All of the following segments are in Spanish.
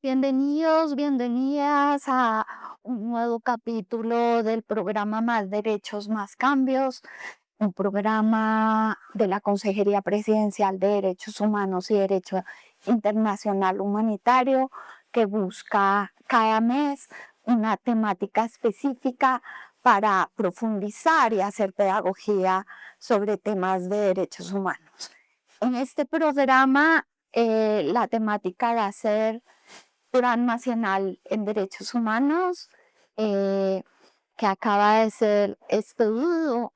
Bienvenidos, bienvenidas a un nuevo capítulo del programa Más Derechos, Más Cambios, un programa de la Consejería Presidencial de Derechos Humanos y Derecho Internacional Humanitario que busca cada mes una temática específica para profundizar y hacer pedagogía sobre temas de derechos humanos. En este programa, la temática va a ser Plan Nacional en Derechos Humanos, que acaba de ser expedido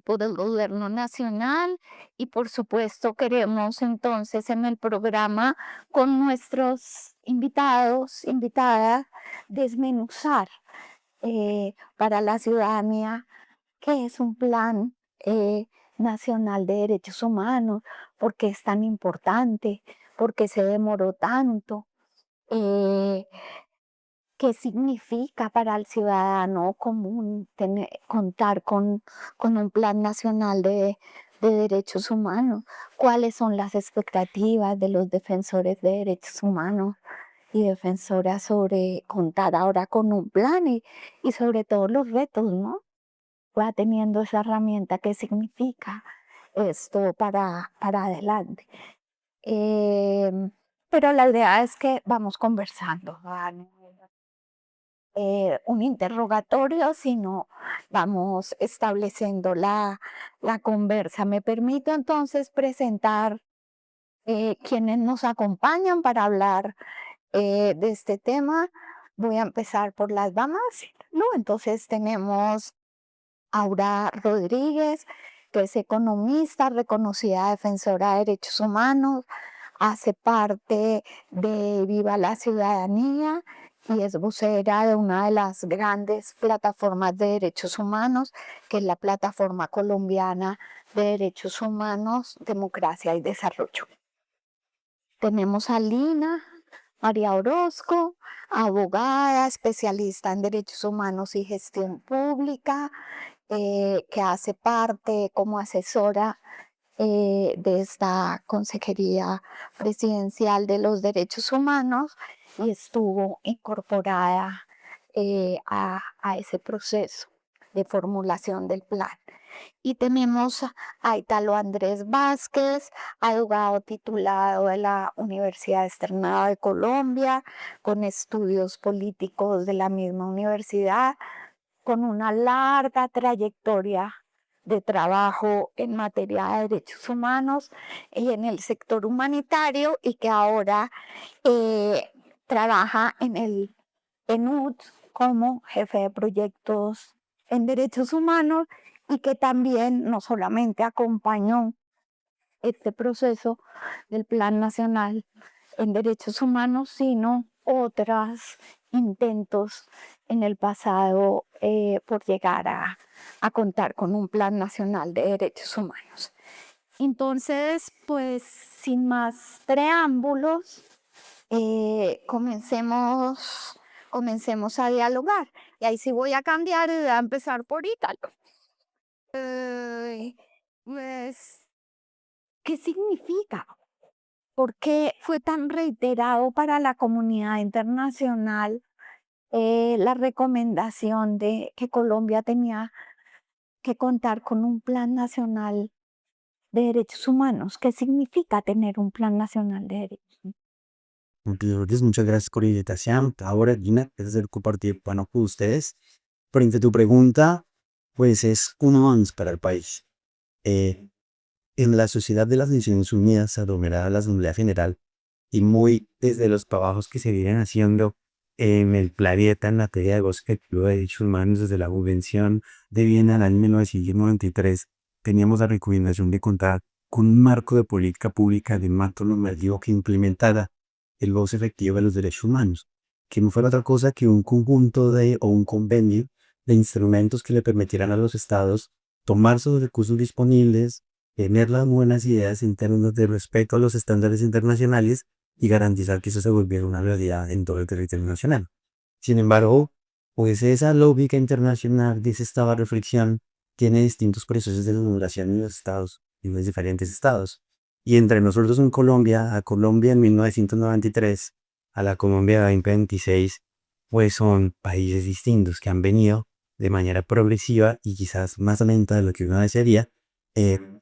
por el Gobierno Nacional y por supuesto queremos entonces en el programa con nuestros invitados, invitadas, desmenuzar para la ciudadanía qué es un plan nacional de derechos humanos, por qué es tan importante, por qué se demoró tanto, eh, qué significa para el ciudadano común contar con un plan nacional de derechos humanos, cuáles son las expectativas de los defensores de derechos humanos y defensoras sobre contar ahora con un plan y sobre todo los retos, ¿no? Va teniendo esa herramienta, qué significa esto para adelante. Em, pero la idea es que vamos conversando, ¿no? Un interrogatorio, sino vamos estableciendo la conversa. Me permito entonces presentar quienes nos acompañan para hablar de este tema. Voy a empezar por las damas, ¿no? Entonces tenemos Aura Rodríguez, que es economista, reconocida defensora de derechos humanos, hace parte de Viva la Ciudadanía y es vocera de una de las grandes plataformas de derechos humanos, que es la Plataforma Colombiana de Derechos Humanos, Democracia y Desarrollo. Tenemos a Lina María Orozco, abogada, especialista en derechos humanos y gestión pública, que hace parte como asesora de esta Consejería Presidencial de los Derechos Humanos y estuvo incorporada a ese proceso de formulación del plan. Y tenemos a Italo Andrés Vázquez, abogado titulado de la Universidad Externada de Colombia, con estudios políticos de la misma universidad, con una larga trayectoria de trabajo en materia de derechos humanos y en el sector humanitario y que ahora trabaja en el PNUD como jefe de proyectos en derechos humanos y que también no solamente acompañó este proceso del Plan Nacional en Derechos Humanos, sino otros intentos en el pasado por llegar a contar con un Plan Nacional de Derechos Humanos. Entonces, pues sin más preámbulos, comencemos a dialogar. Y ahí sí voy a cambiar y voy a empezar por Ítalo. Pues, ¿qué significa? ¿Por qué fue tan reiterado para la comunidad internacional la recomendación de que Colombia tenía que contar con un plan nacional de derechos humanos? ¿Qué significa tener un plan nacional de derechos humanos? Antes, muchas gracias por la invitación. Ahora, Gina, es hacer compartir bueno con ustedes. Frente a tu pregunta, pues es un avance para el país. En la Sociedad de las Naciones Unidas, aglomerada la Asamblea General, y muy desde los trabajos que se vienen haciendo en el planeta en materia de objetivo de derechos humanos desde la Convención de Viena en el año 1993, teníamos la recomendación de contar con un marco de política pública de marco normativo que implementara el goce efectivo de los derechos humanos, que no fuera otra cosa que un conjunto o un convenio de instrumentos que le permitieran a los estados tomar sus recursos disponibles, tener las buenas ideas en términos de respeto a los estándares internacionales y garantizar que eso se volviera una realidad en todo el territorio nacional. Sin embargo, pues esa lógica internacional, dice esta reflexión, tiene distintos procesos de formulación en los estados, en los diferentes estados. Y entre nosotros en Colombia, a Colombia en 1993, a la Colombia 2026, pues son países distintos que han venido de manera progresiva y quizás más lenta de lo que uno desearía,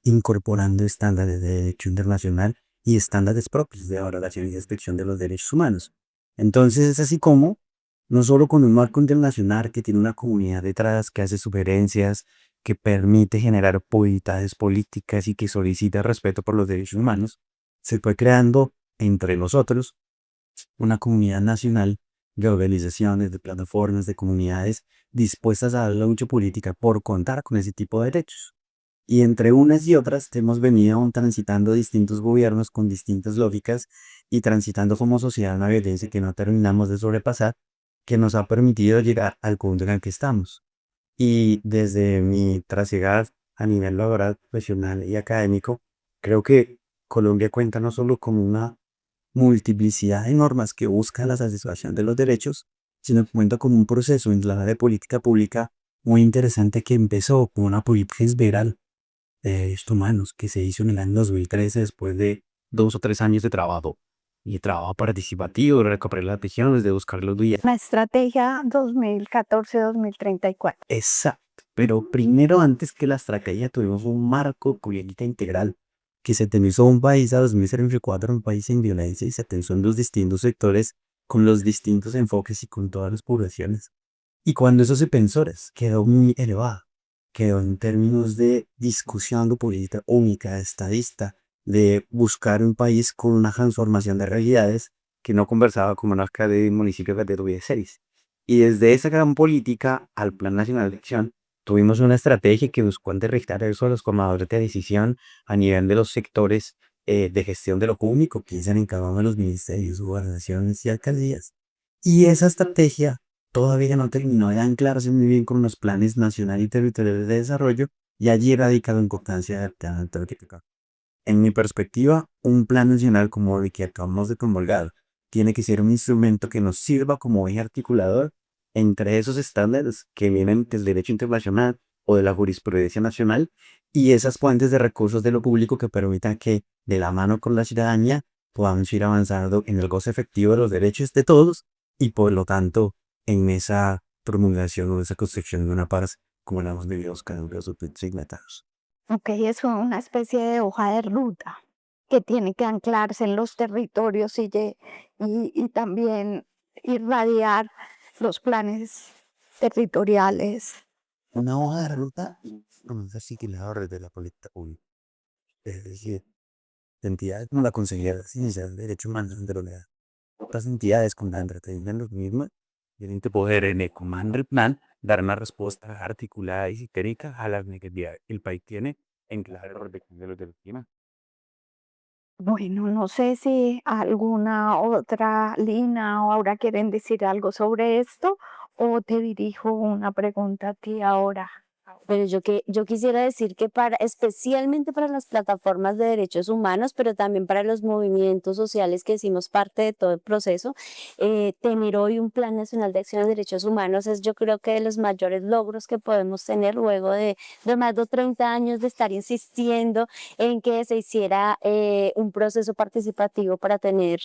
incorporando estándares de derecho internacional y estándares propios de valoración y inspección de los derechos humanos. Entonces es así como, no solo con un marco internacional que tiene una comunidad detrás, que hace sugerencias, que permite generar voluntades políticas y que solicita respeto por los derechos humanos, se fue creando entre nosotros una comunidad nacional de organizaciones, de plataformas, de comunidades dispuestas a dar la lucha política por contar con ese tipo de derechos. Y entre unas y otras hemos venido transitando distintos gobiernos con distintas lógicas y transitando como sociedad una violencia que no terminamos de sobrepasar, que nos ha permitido llegar al punto en el que estamos. Y desde mi trasegar a nivel laboral, profesional y académico, creo que Colombia cuenta no solo con una multiplicidad de normas que buscan la satisfacción de los derechos, sino que cuenta con un proceso en la de política pública muy interesante que empezó con una política liberal de derechos humanos que se hizo en el año 2013 después de 2 o 3 años de trabajo y trabajo participativo, de recorrer las regiones, de buscar los días. La estrategia 2014-2034. Exacto. Pero primero, antes que la estrategia, tuvimos un marco política integral que se tensó un país a 2034, un país sin violencia y se tensó en los distintos sectores con los distintos enfoques y con todas las poblaciones. Y cuando eso se pensó, quedó muy elevado, quedó en términos de discusión de política única, estadista, de buscar un país con una transformación de realidades que no conversaba como una de municipios de 2006. Y desde esa gran política al Plan Nacional de Acción, tuvimos una estrategia que buscó enderezar eso a los tomadores de decisión a nivel de los sectores de gestión de lo público, que piensan en cada uno de los ministerios, gobernaciones y alcaldías. Y esa estrategia todavía no terminó de anclarse muy bien con los planes nacional y territoriales de desarrollo, y allí radica la importancia del plan estratégico. En mi perspectiva, un plan nacional como el que acabamos de promulgar tiene que ser un instrumento que nos sirva como eje articulador entre esos estándares que vienen del derecho internacional o de la jurisprudencia nacional y esas fuentes de recursos de lo público que permitan que, de la mano con la ciudadanía, podamos ir avanzando en el goce efectivo de los derechos de todos y, por lo tanto, en esa promulgación o esa construcción de una paz como la hemos vivido cada uno de sus signatarios. Ok, es una especie de hoja de ruta que tiene que anclarse en los territorios y también irradiar los planes territoriales. Una hoja de ruta con los articuladores de la política pública, es decir, entidades como la Consejería de Ciencia de Derechos Humanos de la ONED, otras entidades con la entretenimiento en los mismos, tienen que poder en el comando del plan dar una respuesta articulada y sistémica a las necesidades que el país tiene en clave de protección de los derechos humanos. Bueno, no sé si alguna otra Lina o Aura quieren decir algo sobre esto o te dirijo una pregunta a ti ahora. Pero yo quisiera decir que especialmente para las plataformas de derechos humanos, pero también para los movimientos sociales que hicimos parte de todo el proceso, tener hoy un Plan Nacional de Acción de Derechos Humanos es, yo creo, que de los mayores logros que podemos tener luego de más de 30 años de estar insistiendo en que se hiciera un proceso participativo para tener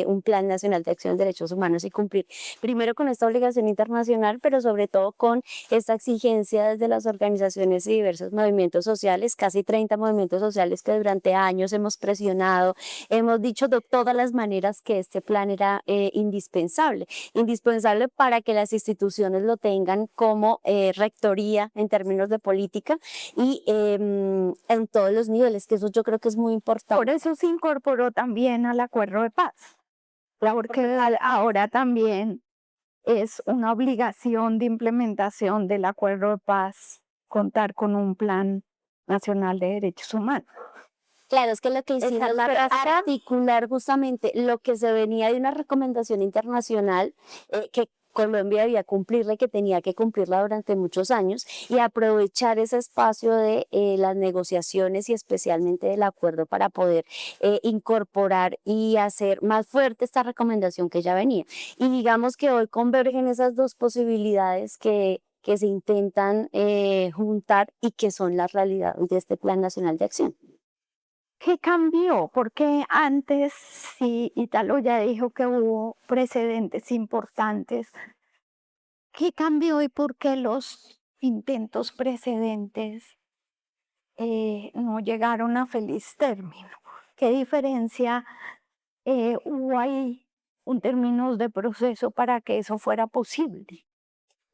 un Plan Nacional de Acción de Derechos Humanos y cumplir primero con esta obligación internacional, pero sobre todo con esta exigencia desde las organizaciones y diversos movimientos sociales, casi 30 movimientos sociales que durante años hemos presionado, hemos dicho de todas las maneras que este plan era indispensable para que las instituciones lo tengan como rectoría en términos de política y en todos los niveles, que eso yo creo que es muy importante. Por eso se incorporó también al acuerdo de paz, porque ahora también es una obligación de implementación del acuerdo de paz contar con un plan nacional de derechos humanos. Claro, es que lo que hicimos fue articular justamente lo que se venía de una recomendación internacional que Colombia debía cumplirla y que tenía que cumplirla durante muchos años y aprovechar ese espacio de las negociaciones y especialmente del acuerdo para poder incorporar y hacer más fuerte esta recomendación que ya venía. Y digamos que hoy convergen esas dos posibilidades que se intentan juntar y que son la realidad de este Plan Nacional de Acción. ¿Qué cambió? Porque antes, sí, Italo ya dijo que hubo precedentes importantes. ¿Qué cambió y por qué los intentos precedentes no llegaron a feliz término? ¿Qué diferencia hubo ahí en términos de proceso para que eso fuera posible?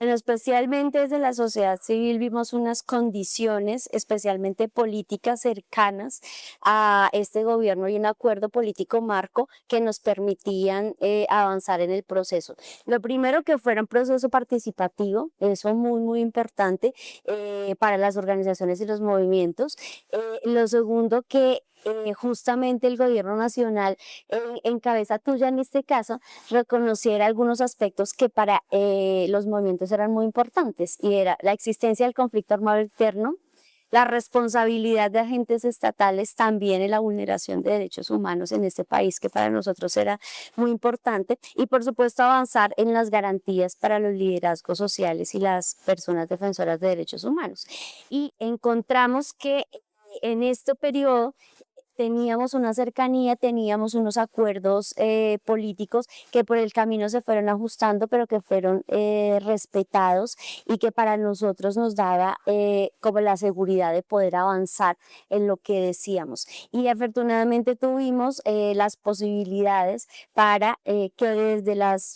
Bueno, especialmente desde la sociedad civil vimos unas condiciones, especialmente políticas, cercanas a este gobierno y un acuerdo político marco que nos permitían avanzar en el proceso. Lo primero que fuera un proceso participativo, eso muy importante para las organizaciones y los movimientos. Lo segundo que justamente el gobierno nacional en cabeza tuya en este caso reconociera algunos aspectos que para los movimientos eran muy importantes y era la existencia del conflicto armado interno, la responsabilidad de agentes estatales también en la vulneración de derechos humanos en este país, que para nosotros era muy importante, y por supuesto avanzar en las garantías para los liderazgos sociales y las personas defensoras de derechos humanos. Y encontramos que en este periodo teníamos una cercanía, teníamos unos acuerdos políticos que por el camino se fueron ajustando, pero que fueron respetados y que para nosotros nos daba como la seguridad de poder avanzar en lo que decíamos. Y afortunadamente tuvimos las posibilidades para que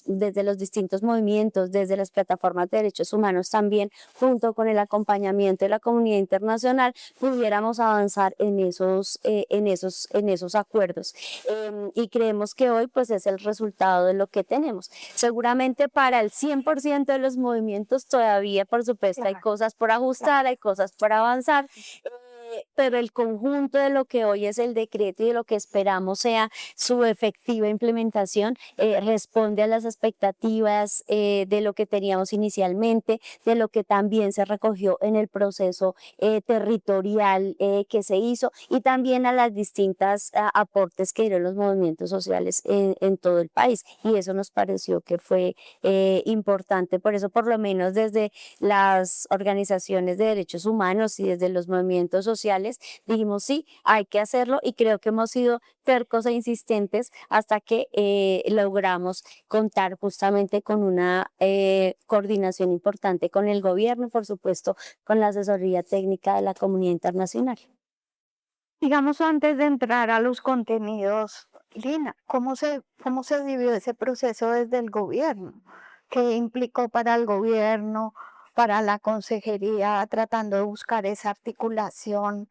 desde los distintos movimientos, desde las plataformas de derechos humanos también, junto con el acompañamiento de la comunidad internacional, pudiéramos avanzar en esos acuerdos. Y creemos que hoy pues es el resultado de lo que tenemos. Seguramente para el 100% de los movimientos todavía, por supuesto, hay Claro, cosas por claro. ajustar, hay cosas por avanzar. Pero el conjunto de lo que hoy es el decreto y de lo que esperamos sea su efectiva implementación responde a las expectativas de lo que teníamos inicialmente, de lo que también se recogió en el proceso territorial que se hizo y también a las distintas aportes que dieron los movimientos sociales en todo el país. Y eso nos pareció que fue importante. Por eso, por lo menos desde las organizaciones de derechos humanos y desde los movimientos sociales, dijimos sí, hay que hacerlo y creo que hemos sido tercos e insistentes hasta que logramos contar justamente con una coordinación importante con el gobierno y por supuesto con la asesoría técnica de la comunidad internacional. Digamos, antes de entrar a los contenidos, Lina, cómo se vivió ese proceso desde el gobierno? ¿Qué implicó para el gobierno, para la consejería, tratando de buscar esa articulación?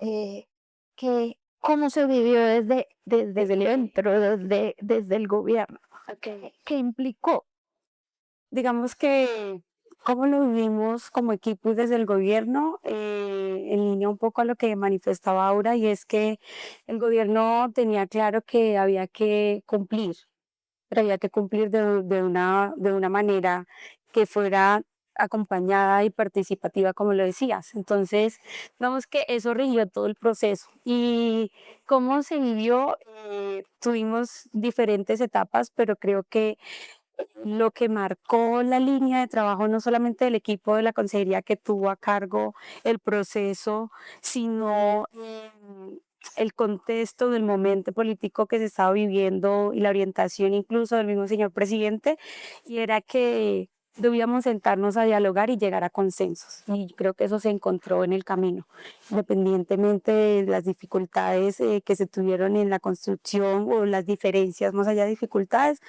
Eh, ¿Cómo se vivió desde dentro, desde el gobierno? Ok. ¿Qué implicó? Digamos que cómo lo vivimos como equipo y desde el gobierno, en línea un poco a lo que manifestaba Aura, y es que el gobierno tenía claro que había que cumplir, pero había que cumplir de una manera que fuera acompañada y participativa, como lo decías. Entonces, digamos que eso rigió todo el proceso. ¿Y cómo se vivió? Tuvimos diferentes etapas, pero creo que lo que marcó la línea de trabajo no solamente del equipo de la consejería que tuvo a cargo el proceso, sino el contexto del momento político que se estaba viviendo y la orientación incluso del mismo señor presidente, y era que debíamos sentarnos a dialogar y llegar a consensos. Y creo que eso se encontró en el camino, independientemente de las dificultades que se tuvieron en la construcción o las diferencias más allá de dificultades,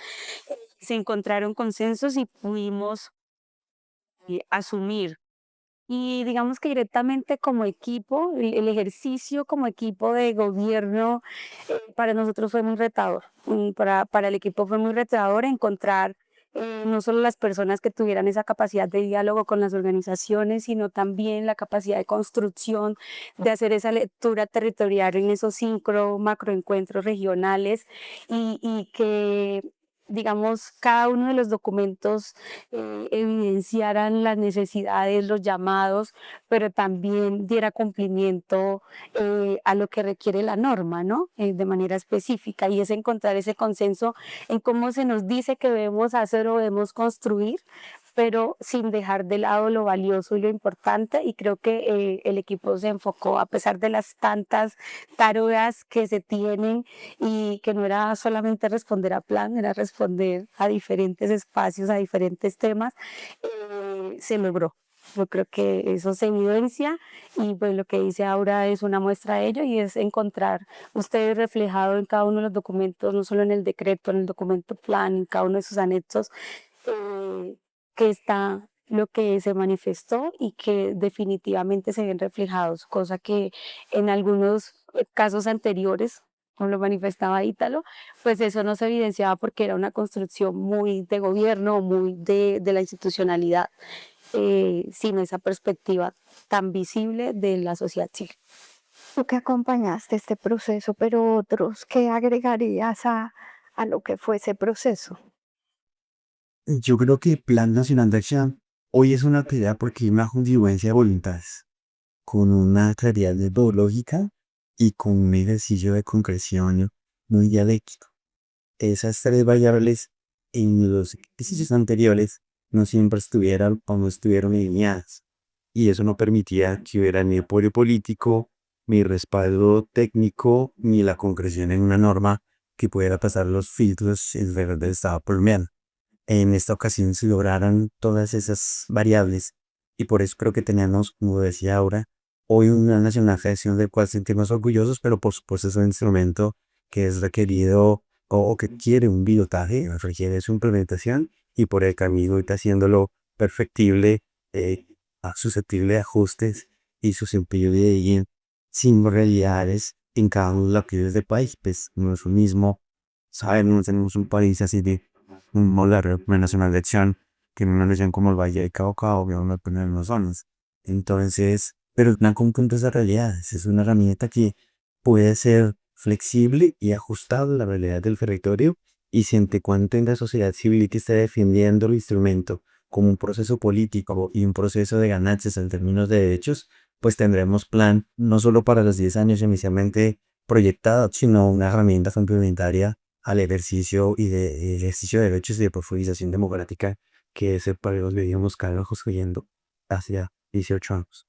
se encontraron consensos y pudimos asumir. Y digamos que directamente como equipo, el ejercicio como equipo de gobierno para nosotros fue muy retador. Para el equipo fue muy retador encontrar no solo las personas que tuvieran esa capacidad de diálogo con las organizaciones, sino también la capacidad de construcción, de hacer esa lectura territorial en esos macroencuentros regionales y que digamos, cada uno de los documentos evidenciaran las necesidades, los llamados, pero también diera cumplimiento a lo que requiere la norma, ¿no? De manera específica, y es encontrar ese consenso en cómo se nos dice que debemos hacer o debemos construir, pero sin dejar de lado lo valioso y lo importante. Y creo que el equipo se enfocó, a pesar de las tantas tareas que se tienen, y que no era solamente responder a plan, era responder a diferentes espacios, a diferentes temas, se logró. Yo creo que eso se evidencia, y pues lo que dice Aura es una muestra de ello, y es encontrar ustedes reflejado en cada uno de los documentos, no solo en el decreto, en el documento plan, en cada uno de sus anexos, que está lo que se manifestó y que definitivamente se ven reflejados, cosa que en algunos casos anteriores, como lo manifestaba Ítalo, pues eso no se evidenciaba porque era una construcción muy de gobierno, muy de la institucionalidad, sin esa perspectiva tan visible de la sociedad civil. Tú que acompañaste este proceso, pero otros, ¿qué agregarías a lo que fue ese proceso? Yo creo que el Plan Nacional de Acción hoy es una actividad porque hay una confluencia de voluntades, con una claridad metodológica y con un ejercicio de concreción muy dialéctico. Esas tres variables en los ejercicios anteriores no siempre estuvieran o no estuvieron alineadas. Y eso no permitía que hubiera ni apoyo político, ni respaldo técnico, ni la concreción en una norma que pudiera pasar los filtros en el del Estado colombiano. En esta ocasión se lograron todas esas variables y por eso creo que tenemos, como decía ahora, hoy una nacional de acción del cual sentirnos orgullosos, pero por supuesto es un instrumento que es requerido o que quiere un pilotaje, requiere su implementación y por el camino está haciéndolo perfectible, susceptible de ajustes y susceptible de ir sin realidades en cada uno de los actividades del país. Pues no es lo mismo, saben, no tenemos un país así de un modelo nacional de acción que en una región como el Valle de Cauca o no poner las zonas. Entonces, pero es una conjunto de esas realidades, es una herramienta que puede ser flexible y ajustable a la realidad del territorio y siempre cuando tenga sociedad civil que esté defendiendo el instrumento como un proceso político y un proceso de ganancias en términos de derechos, pues tendremos plan no solo para los 10 años inicialmente proyectado, sino una herramienta complementaria al ejercicio y de ejercicio de derechos y de profundización democrática que es el para los que veníamos construyendo hacia 18 años.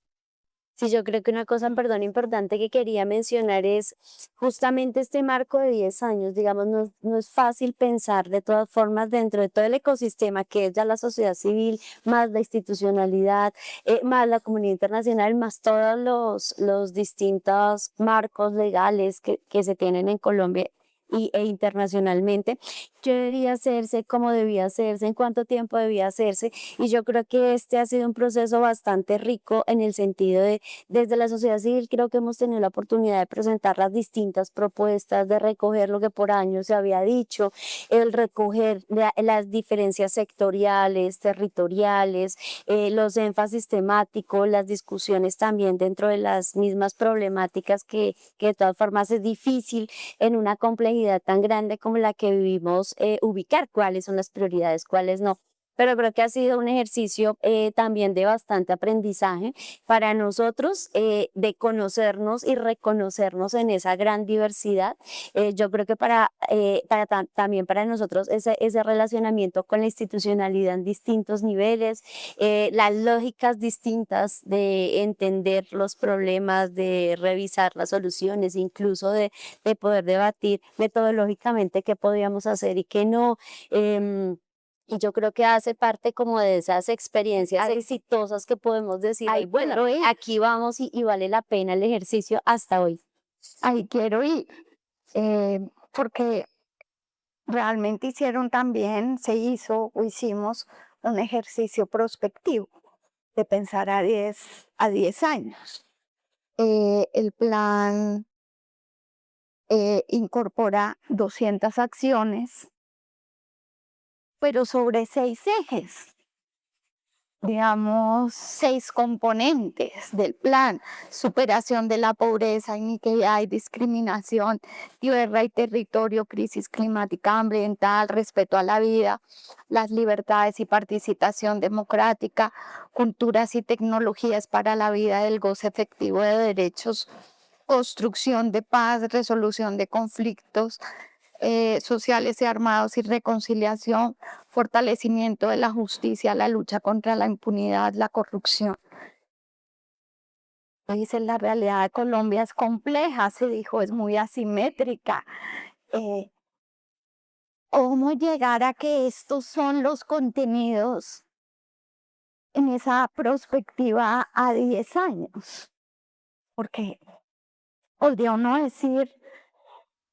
Sí, yo creo que una cosa, perdón, importante que quería mencionar es justamente este marco de 10 años. Digamos, no es fácil pensar de todas formas dentro de todo el ecosistema que es ya la sociedad civil, más la institucionalidad, más la comunidad internacional, más todos los distintos marcos legales que se tienen en Colombia e internacionalmente. ¿Qué debía hacerse? ¿Cómo debía hacerse? ¿En cuánto tiempo debía hacerse? Y yo creo que este ha sido un proceso bastante rico en el sentido de, desde la sociedad civil, creo que hemos tenido la oportunidad de presentar las distintas propuestas, de recoger lo que por años se había dicho, el recoger las diferencias sectoriales, territoriales, los énfasis temáticos, las discusiones también dentro de las mismas problemáticas que de todas formas es difícil en una complejidad tan grande como la que vivimos, ubicar cuáles son las prioridades, cuáles no. Pero creo que ha sido un ejercicio también de bastante aprendizaje para nosotros, de conocernos y reconocernos en esa gran diversidad. Yo creo que también para nosotros ese relacionamiento con la institucionalidad en distintos niveles, las lógicas distintas de entender los problemas, de revisar las soluciones, incluso de poder debatir metodológicamente qué podíamos hacer y qué no. Y yo creo que hace parte como de esas experiencias exitosas que podemos decir, Ay, bueno, quiero ir. aquí vamos y vale la pena el ejercicio hasta hoy. Ahí quiero ir, porque realmente se hizo o hicimos un ejercicio prospectivo de pensar a 10 años. El plan incorpora 200 acciones, pero sobre 6 ejes, digamos, 6 componentes del plan: superación de la pobreza, iniquidad y discriminación, tierra y territorio, crisis climática, ambiental, respeto a la vida, las libertades y participación democrática, culturas y tecnologías para la vida del goce efectivo de derechos, construcción de paz, resolución de conflictos, sociales y armados y reconciliación, fortalecimiento de la justicia, la lucha contra la impunidad, la corrupción. Dice, la realidad de Colombia es compleja, se dijo, es muy asimétrica. ¿Cómo llegar a que estos son los contenidos en esa perspectiva a 10 años? Porque podría uno decir,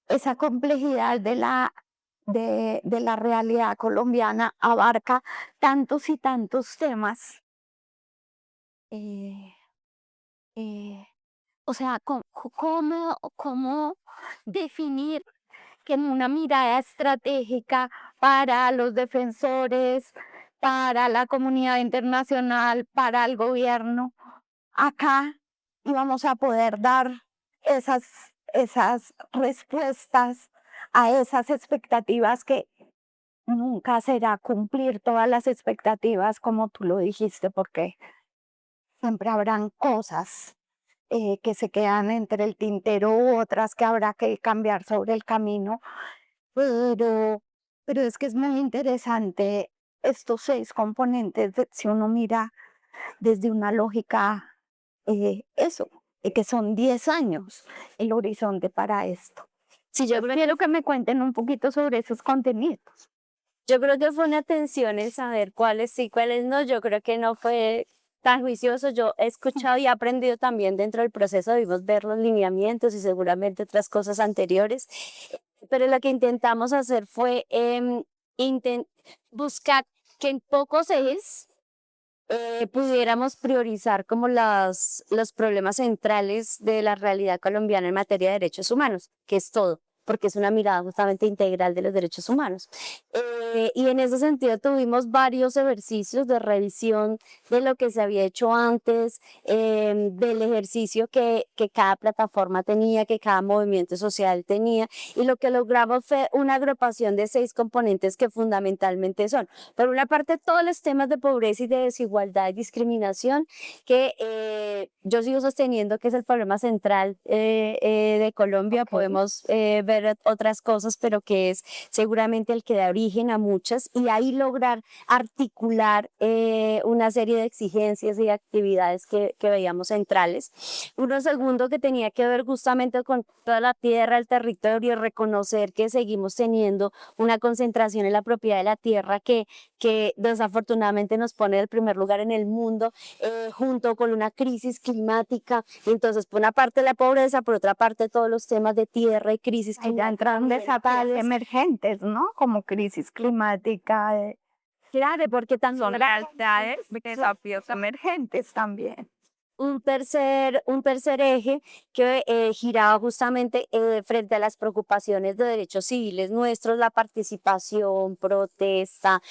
esa complejidad de la realidad colombiana abarca tantos y tantos temas. Eh, eh, o sea, ¿cómo definir que en una mirada estratégica para los defensores, para la comunidad internacional, para el gobierno, acá íbamos a poder dar esas respuestas a esas expectativas que nunca será cumplir todas las expectativas como tú lo dijiste, porque siempre habrán cosas que se quedan entre el tintero u otras que habrá que cambiar sobre el camino, pero, pero es que es muy interesante estos 6 componentes, si uno mira desde una lógica, eso, que son 10 años el horizonte para esto. Sí, yo creo Quiero que me cuenten un poquito sobre esos contenidos. Yo creo que fue una tensión el saber cuáles sí, cuáles no. Yo creo que no fue tan juicioso. Yo he escuchado y he aprendido también dentro del proceso, debimos ver los lineamientos y seguramente otras cosas anteriores. Pero lo que intentamos hacer fue buscar que en pocos ejes pudiéramos priorizar como los problemas centrales de la realidad colombiana en materia de derechos humanos, que es todo, porque es una mirada justamente integral de los derechos humanos. Y en ese sentido tuvimos varios ejercicios de revisión de lo que se había hecho antes, del ejercicio que cada plataforma tenía, que cada movimiento social tenía, y lo que logramos fue una agrupación de 6 componentes que fundamentalmente son, por una parte, todos los temas de pobreza y de desigualdad y discriminación, que yo sigo sosteniendo que es el problema central de Colombia. Ok. Podemos ver otras cosas, pero que es seguramente el que da origen a muchas, y ahí lograr articular una serie de exigencias y actividades que veíamos centrales. Uno segundo que tenía que ver justamente con toda la tierra, el territorio, y reconocer que seguimos teniendo una concentración en la propiedad de la tierra que desafortunadamente nos pone en el primer lugar en el mundo, junto con una crisis climática. Entonces, por una parte la pobreza, por otra parte todos los temas de tierra y crisis Ahí ya climática. entran desafíos emergentes, ¿no? Como crisis climática, Claro, porque son también realidades, desafíos emergentes también. un tercer eje que giraba justamente frente a las preocupaciones de derechos civiles nuestros, la participación, protesta,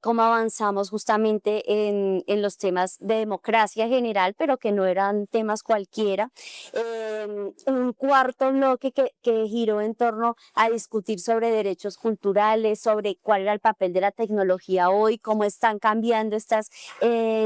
cómo avanzamos justamente en los temas de democracia general, pero que no eran temas cualquiera. Un cuarto bloque que giró en torno a discutir sobre derechos culturales, sobre cuál era el papel de la tecnología hoy, cómo están cambiando estas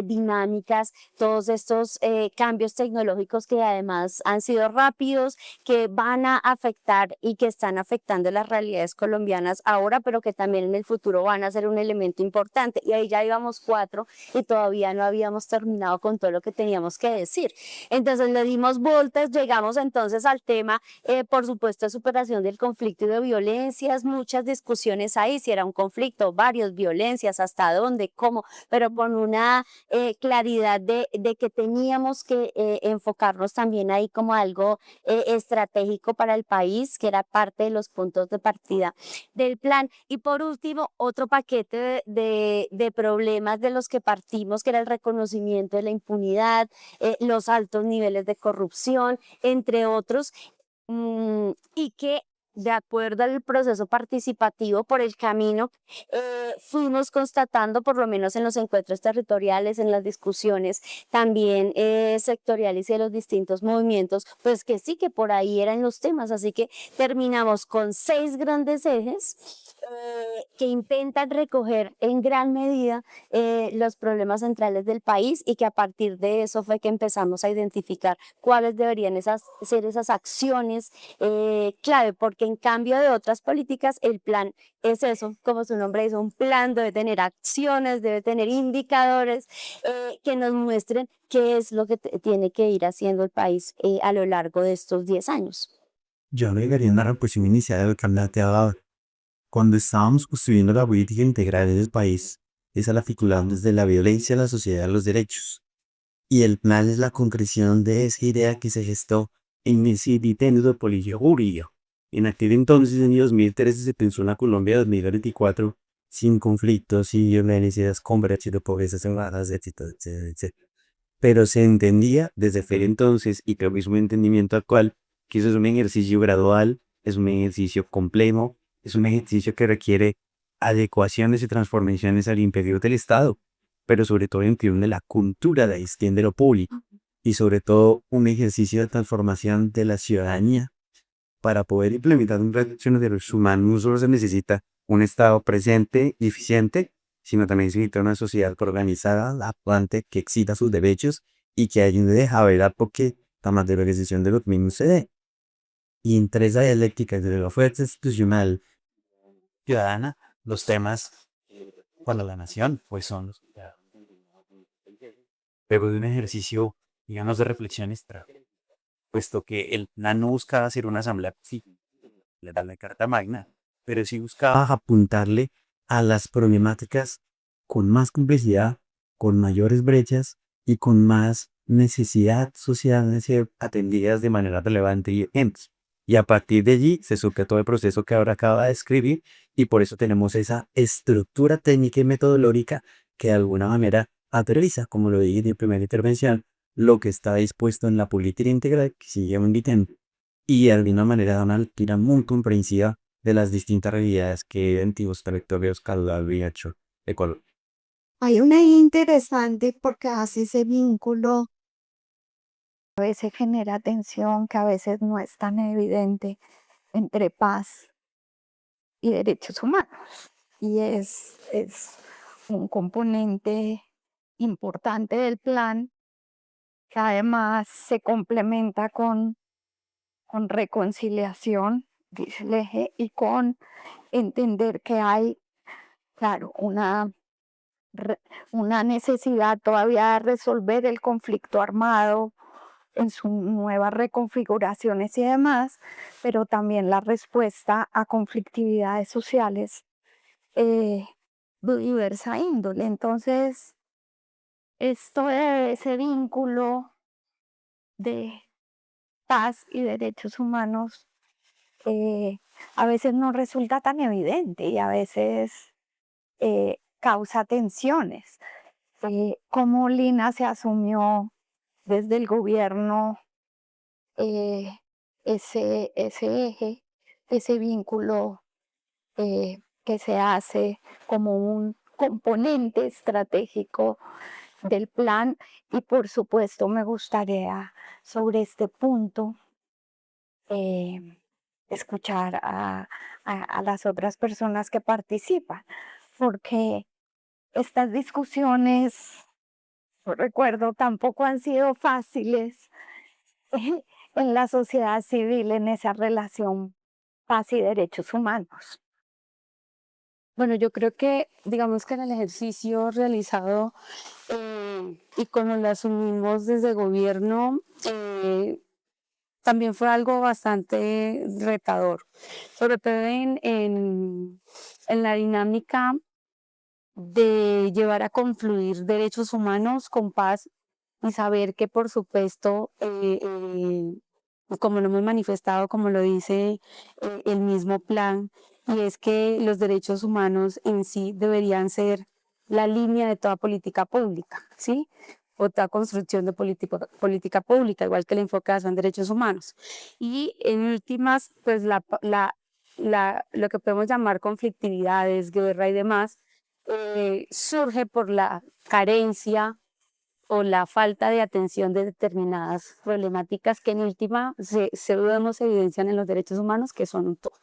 dinámicas, todos estos cambios tecnológicos que además han sido rápidos, que van a afectar y que están afectando las realidades colombianas ahora, pero que también en el futuro van a ser un elemento importante. Y ahí ya íbamos 4 y todavía no habíamos terminado con todo lo que teníamos que decir. Entonces le dimos vueltas, llegamos entonces al tema, por supuesto, de superación del conflicto y de violencias, muchas discusiones ahí, si era un conflicto, varios, violencias, hasta dónde, cómo, pero con una claridad de que teníamos que enfocarnos también ahí como algo estratégico para el país, que era parte de los puntos de partida del plan. Y por último, otro paquete de problemas de los que partimos, que era el reconocimiento de la impunidad, los altos niveles de corrupción, entre otros, y que de acuerdo al proceso participativo por el camino, fuimos constatando, por lo menos en los encuentros territoriales, en las discusiones también sectoriales y de los distintos movimientos, pues que sí, que por ahí eran los temas. Así que terminamos con 6 grandes ejes que intentan recoger en gran medida los problemas centrales del país y que a partir de eso fue que empezamos a identificar cuáles deberían ser esas acciones clave, porque en cambio de otras políticas, el plan es eso, como su nombre dice, un plan debe tener acciones, debe tener indicadores que nos muestren qué es lo que tiene que ir haciendo el país a lo largo de estos 10 años. Yo agregaría una reflexión inicial de lo que planteaba. Cuando estábamos construyendo la política integral del país, esa la articulamos desde la violencia a la sociedad de los derechos. Y el plan es la concreción de esa idea que se gestó en ese intento de política jurídica. En aquel entonces, en el 2013, se pensó en la Colombia 2024 sin conflictos, sin violencias, con brechas de pobreza cerradas, etcétera, etcétera, etcétera. Pero se entendía desde aquel entonces, y creo que es un entendimiento actual, que eso es un ejercicio gradual, es un ejercicio complejo, es un ejercicio que requiere adecuaciones y transformaciones al interior del Estado, pero sobre todo en términos de la cultura de gestión de lo público y sobre todo un ejercicio de transformación de la ciudadanía para poder implementar un reducción de los humanos. No solo se necesita un Estado presente y eficiente, sino también se necesita una sociedad organizada, actuante, que exija sus derechos y que ayude a velar porque la materialización de los mismos se dé. Y entre esa dialéctica de la fuerza institucional ciudadana, los temas para la nación, pues son los pero de un ejercicio, digamos, de reflexión extra, puesto que el plan no buscaba hacer una asamblea, sí, le da la carta magna, pero sí buscaba apuntarle a las problemáticas con más complejidad, con mayores brechas y con más necesidad social de ser atendidas de manera relevante y urgente. Y a partir de allí se surge todo el proceso que ahora acaba de describir y por eso tenemos esa estructura técnica y metodológica que de alguna manera aterriza, como lo dije en mi primera intervención, lo que está dispuesto en la política integral que sigue un ítem y de alguna manera da una lectura muy comprensiva de las distintas realidades que antiguos territorios había hecho Ecuador. Hay una interesante porque hace ese vínculo, a veces genera tensión, que a veces no es tan evidente entre paz y derechos humanos. Y es un componente importante del plan que además se complementa con reconciliación, dice el eje, y con entender que hay, claro, una necesidad todavía de resolver el conflicto armado en sus nuevas reconfiguraciones y demás, pero también la respuesta a conflictividades sociales de diversa índole. Entonces, esto de ese vínculo de paz y derechos humanos a veces no resulta tan evidente y a veces causa tensiones. Cómo Lina se asumió desde el gobierno eh, ese eje, ese vínculo que se hace como un componente estratégico del plan y por supuesto me gustaría sobre este punto eh, escuchar a las otras personas que participan, porque estas discusiones, recuerdo, tampoco han sido fáciles en la sociedad civil, en esa relación paz y derechos humanos. Bueno, yo creo que, digamos que en el ejercicio realizado y como lo asumimos desde gobierno, también fue algo bastante retador, sobre todo en la dinámica de llevar a confluir derechos humanos con paz y saber que, por supuesto, como lo hemos manifestado, como lo dice el mismo plan, y es que los derechos humanos en sí deberían ser la línea de toda política pública, ¿sí? O toda construcción de política pública, igual que el enfoque en derechos humanos. Y en últimas, pues lo que podemos llamar conflictividades, guerra y demás, surge por la carencia o la falta de atención de determinadas problemáticas que en última se vemos evidencian en los derechos humanos, que son un todo.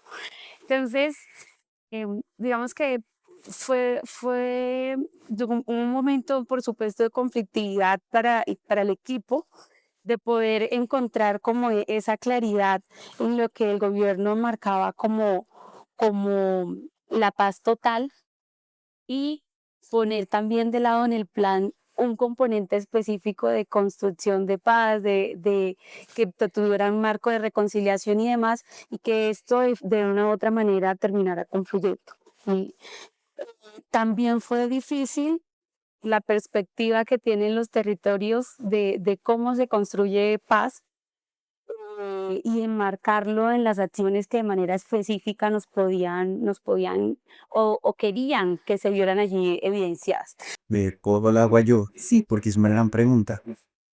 Entonces, Digamos que fue un momento, por supuesto, de conflictividad para el equipo, de poder encontrar como esa claridad en lo que el gobierno marcaba como la paz total y poner también de lado en el plan un componente específico de construcción de paz, de que tuviera un marco de reconciliación y demás, y que esto de una u otra manera terminara confluyendo. Y también fue difícil la perspectiva que tienen los territorios de cómo se construye paz, y enmarcarlo en las acciones que de manera específica nos podían o querían que se vieran allí evidenciadas. ¿De cómo lo hago yo? Sí, porque es una gran pregunta.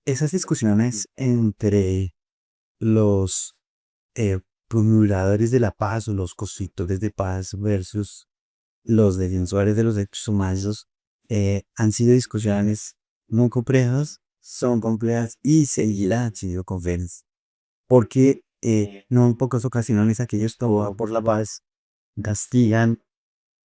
Esas discusiones entre los promulgadores de la paz o los constructores de paz versus los defensores de los derechos humanos han sido discusiones muy complejas, son complejas y seguirán siendo complejas. Porque no en pocas ocasiones aquellos que abogan por la paz castigan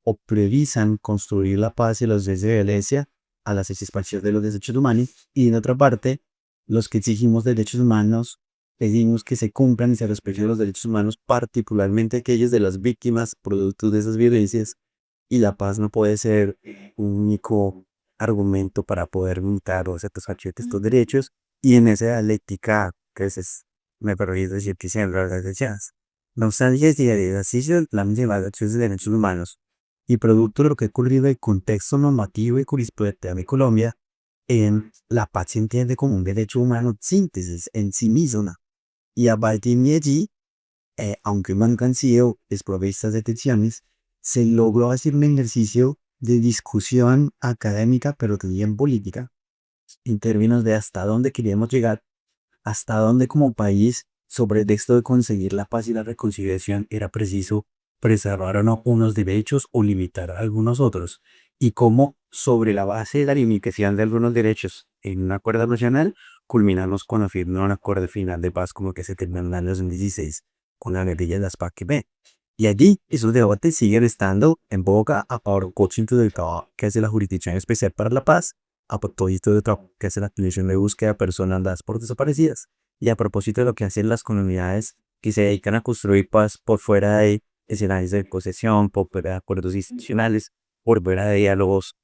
o priorizan construir la paz y los derechos de violencia a la satisfacción de los derechos humanos, y en otra parte, los que exigimos derechos humanos, pedimos que se cumplan y se respeten los derechos humanos, particularmente aquellos de las víctimas producto de esas violencias, y la paz no puede ser un único argumento para poder limitar o satisfacer estos derechos, y en esa dialéctica, que me permito decir que siempre las derechas. No obstante, es el ejercicio de la de derechos humanos y producto de lo que ha ocurrido en el contexto normativo y jurisprudencial de Colombia, la paz se entiende como un derecho humano síntesis en sí misma. Y a partir de allí, aunque no han sido desprovistas de tensiones, se logró hacer un ejercicio de discusión académica, pero también política, en términos de hasta dónde queríamos llegar, hasta dónde como país, sobre el texto de conseguir la paz y la reconciliación, era preciso preservar o no unos derechos o limitar algunos otros, y cómo sobre la base de la limitación de algunos derechos en un acuerdo nacional, culminamos con la firma de un acuerdo final de paz como que se terminó en el 2016 con la guerrilla de las FARC-EP. Y allí esos debates siguen estando en boga a propósito del trabajo que hace la Jurisdicción Especial para la Paz, a propósito del trabajo que hace la Comisión de Búsqueda de Personas Dadas por Desaparecidas, y a propósito de lo que hacen las comunidades que se dedican a construir paz por fuera de escenarios de posesión, por fuera de acuerdos institucionales, por fuera de diálogos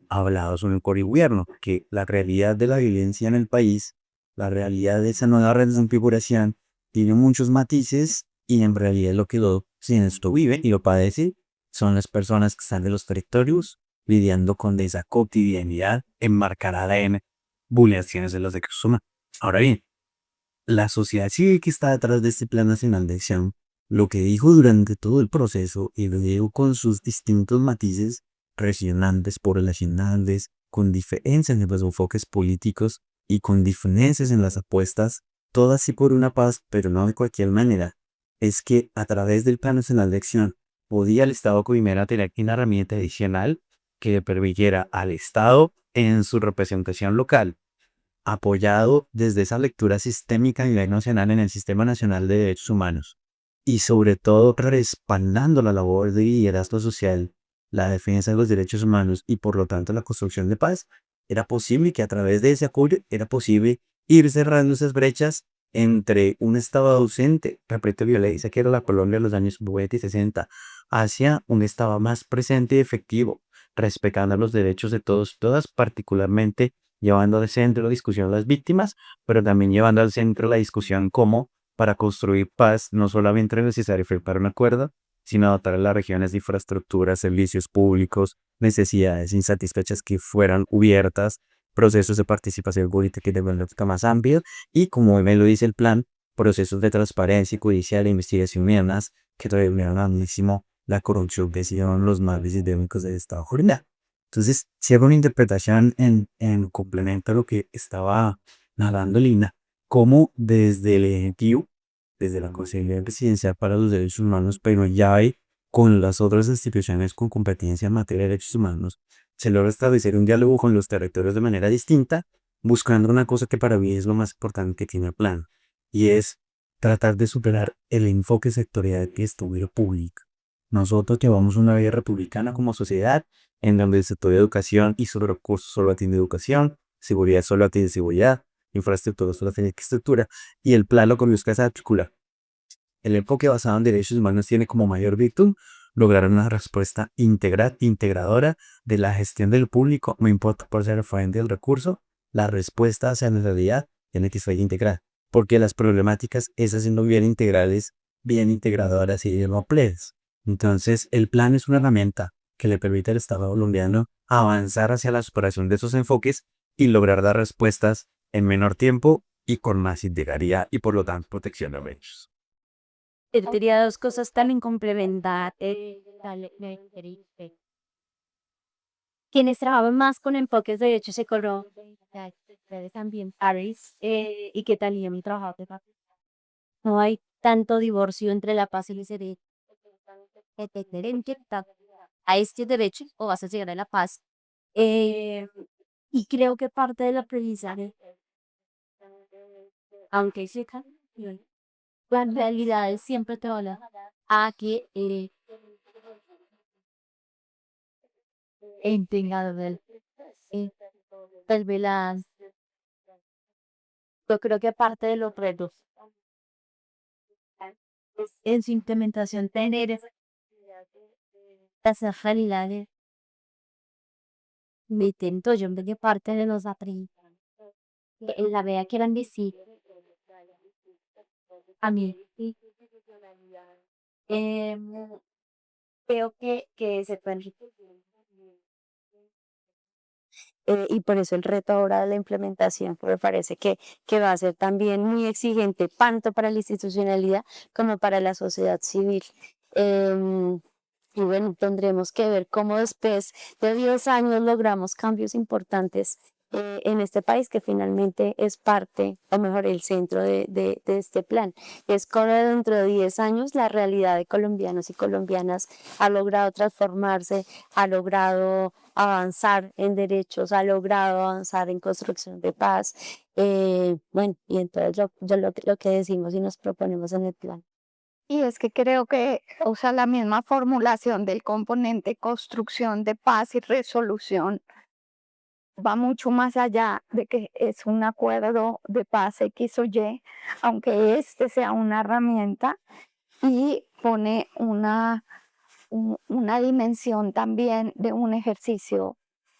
hablados con el gobierno, que la realidad de la violencia en el país, la realidad de esa nueva red de configuración, tiene muchos matices, y en realidad lo que si en esto vive y lo padece son las personas que están en los territorios lidiando con esa cotidianidad enmarcada en vulneraciones de los derechos humanos. Ahora bien, la sociedad civil que está detrás de este Plan Nacional de Acción, lo que dijo durante todo el proceso, y lo dijo con sus distintos matices regionales, poblacionales, con diferencias en los enfoques políticos y con diferencias en las apuestas, todas sí por una paz, pero no de cualquier manera, es que a través del Plan Nacional de Acción podía el Estado primero tener una herramienta adicional que le permitiera al Estado en su representación local, apoyado desde esa lectura sistémica a nivel nacional en el Sistema Nacional de Derechos Humanos, y sobre todo respaldando la labor de liderazgo social, la defensa de los derechos humanos y por lo tanto la construcción de paz, era posible que a través de ese acuerdo era posible ir cerrando esas brechas entre un Estado ausente, repleto de violencia, que era la Colombia de los años 50 y 60, hacia un Estado más presente y efectivo, respetando los derechos de todos y todas, particularmente llevando al centro la discusión a las víctimas, pero también llevando al centro la discusión cómo, para construir paz, no solamente es necesario firmar un acuerdo, sino dotar a las regiones de infraestructuras, servicios públicos, necesidades insatisfechas que fueran cubiertas, procesos de participación política y democrática más amplios, y como me lo dice el plan, procesos de transparencia judicial e investigación y demás, que terminaron al máximo la corrupción que hicieron los males endémicos del Estado jurídico. Entonces, si hago una interpretación en complemento a lo que estaba narrando Lina, como desde el Ejecutivo, desde la Consejería Presidencial para los Derechos Humanos, pero ya hay con las otras instituciones con competencia en materia de derechos humanos, se logra establecer un diálogo con los territorios de manera distinta, buscando una cosa que para mí es lo más importante que tiene el plan, y es tratar de superar el enfoque sectorial que estuviera público. Nosotros llevamos una vida republicana como sociedad, en donde el sector de educación y sus recursos solo atiende educación, seguridad solo atiende seguridad, infraestructura solo atiende infraestructura, y el plan lo que busca es articular. El enfoque basado en derechos humanos tiene como mayor virtud lograr una respuesta integral, integradora de la gestión del público, no importa por ser fuente del recurso, la respuesta hacia la realidad tiene que ser integral, porque las problemáticas, esas siendo bien integrales, bien integradoras y bien complejas. Entonces, el plan es una herramienta que le permite al Estado colombiano avanzar hacia la superación de esos enfoques y lograr dar respuestas en menor tiempo y con más integralidad y por lo tanto protección de derechos. Yo diría dos cosas tan en complementar. Quienes trabajan más con enfoques de derechos económicos, ambientales, y que también mi trabajo no hay tanto divorcio entre la paz y los derechos. A este derecho o vas a llegar a la paz. Y creo que parte del aprendizaje, aunque se cambie, las realidades siempre te van a que entender el balance. Yo creo que parte de los retos en su implementación tener las realidades. Me intento yo en vez de parte de los aprendizajes. En la vea quieran decir a mí. Em, Creo que se pueden y por eso el reto ahora de la implementación, pues me parece que va a ser también muy exigente, tanto para la institucionalidad como para la sociedad civil. Em, y bueno, tendremos que ver cómo después de 10 años logramos cambios importantes en este país, que finalmente es parte, o mejor, el centro de este plan. Es como dentro de 10 años la realidad de colombianos y colombianas ha logrado transformarse, ha logrado avanzar en derechos, ha logrado avanzar en construcción de paz. Bueno, y entonces lo que decimos y nos proponemos en el plan. Y es que creo que, o sea, la misma formulación del componente construcción de paz y resolución va mucho más allá de que es un acuerdo de paz X o Y, aunque este sea una herramienta y pone una dimensión también de un ejercicio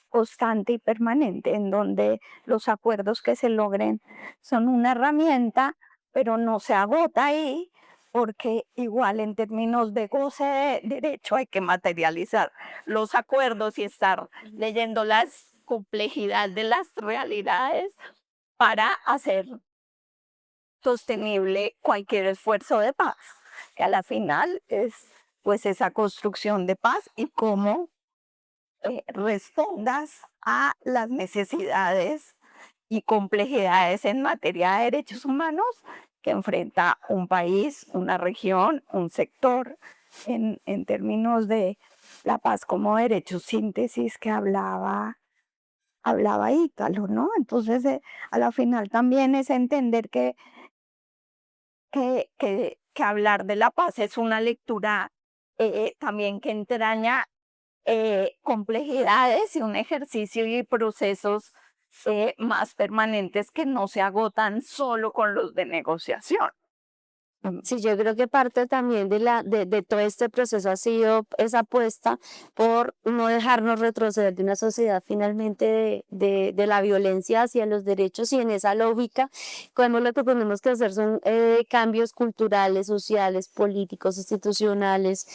constante y permanente, en donde los acuerdos que se logren son una herramienta, pero no se agota ahí, porque igual en términos de goce de derecho hay que materializar los acuerdos y estar leyendo las complejidad de las realidades para hacer sostenible cualquier esfuerzo de paz, que a la final es pues esa construcción de paz y cómo respondas a las necesidades y complejidades en materia de derechos humanos que enfrenta un país, una región, un sector, en términos de la paz como derecho síntesis que hablaba Ítalo, ¿no? Entonces, a la final también es entender que hablar de la paz es una lectura también que entraña complejidades y un ejercicio y procesos más permanentes que no se agotan solo con los de negociación. Sí, yo creo que parte también de todo este proceso ha sido esa apuesta por no dejarnos retroceder de una sociedad finalmente de la violencia hacia los derechos, y en esa lógica, como lo que tenemos que hacer son cambios culturales, sociales, políticos, institucionales,